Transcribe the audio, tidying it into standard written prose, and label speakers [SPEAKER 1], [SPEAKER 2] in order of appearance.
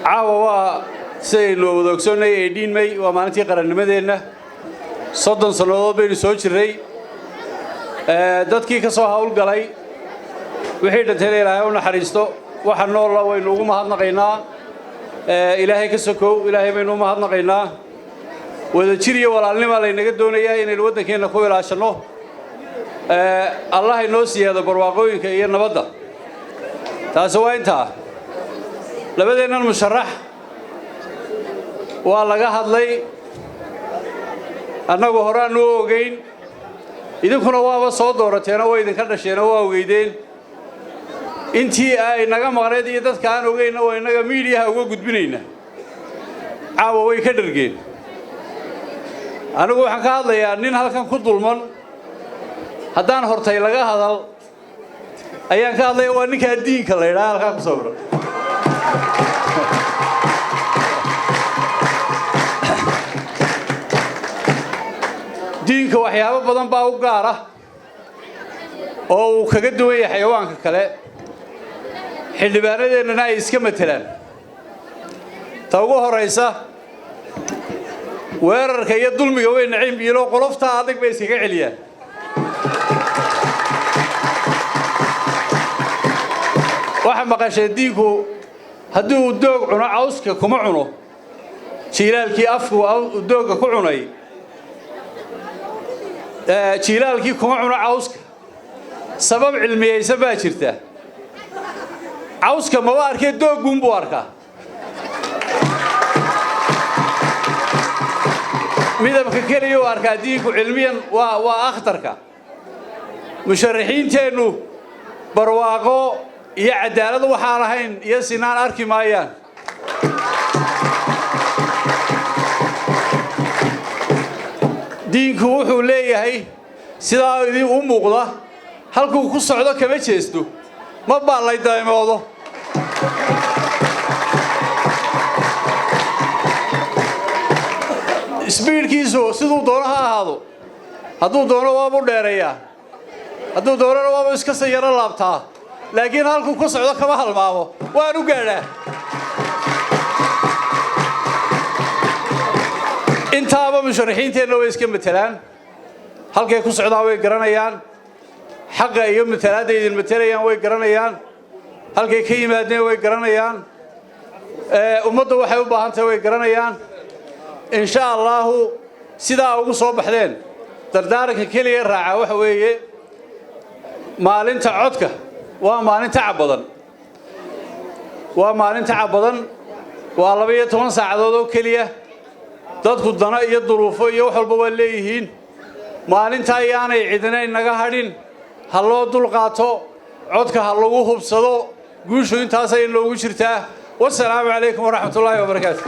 [SPEAKER 1] caawa saylo wadogsoonay 18 May waa maalintii qarannimadeena 30 sanadood baynu soo jiray dadkii ka soo hawl galay wixii dhintay Ilaahay u naxariisto waxa nool waynu ugu mahadnaqaynaa Ilaahay ka sokow Ilaahay baynu u mahadnaqaynaa wada jir iyo walaalnimo la inaga doonayaa inaynu wadankeena ku ilaashano Allah inoo siiyado barwaaqooyinka iyo nabadda taas waa inta labadeena musharax waa laga hadlay annagu horaan u ogeyn idinkuna waaba soo doorateen oo idinka dhasheen oo waa ogeydeen intii ay naga maqneed iyo dadka aan ogeyn oo inaga media uga gudbinayna caawa way ka dhargeen anigu waxaan ka hadlayaa nin halkan ku dulman haddaan hortay laga hadal ayaan ka hadlay waa ninka diinka la yiraahdo halka ku sawir diinka waxyaabo badan baa u gaar ah oo uu kaga duwan yahay xayawaanka kale xildhibaanadeena ay iska matelaan ta ugu horeysa weerarka iyo dulmiga way nacim biilo qolofta adag bay iskaga celiyaan waxa maqashay diinku hadduu doog cuno cawska kuma cuno jiilaalkii afku dooga ku cunay jiilaalkii kuma cuno cawska sabab cilmiyeysan baa jirta cawska ma waa arkay doogun buu arkaa midabka kaliya oo arkaa diinku cilmiyan waa akhtarka musharaxiinteenu barwaaqo iyo cadaalad waxaan ahayn iyo sinaan arki maayaan diinku wuxuu leeyahay sidaa idin u muuqda halkuu ku socdo kama jeesto ma baalay daymoodo speedkiisu siduu doono ha ahaado hadduu doono waa u dheereeyaa hadduu doono waa iska sayaro laabtaa laakiin halkuu ku socdo kama halmaamo waan u gaadhaa intaaba musharaxiinteena way iska matelaan halkay ku socdaan way garanayaan xaqa iyo matalaadda idin matelayaan way garanayaan halkay ka yimaadeen way garanayaan ummadda waxay u baahan tahay way garanayaan insha Allah sidaa ugu soo baxdeen dardaaranka kaliya raaca waxa weeye maalinta codka waa maalinta cabadan waa maalinta cabadan waa 12 saacadood oo kaliya dadku dana iyo duruufo iyo wax walba waa leeyihiin maalinta ayaanay cidina naga hadhin ha loo dul qaato codka ha lagu hubsado guushu intaas ay loogu jirtaa wassalaamu calaykum waraxmatullaahi wabarakaatuh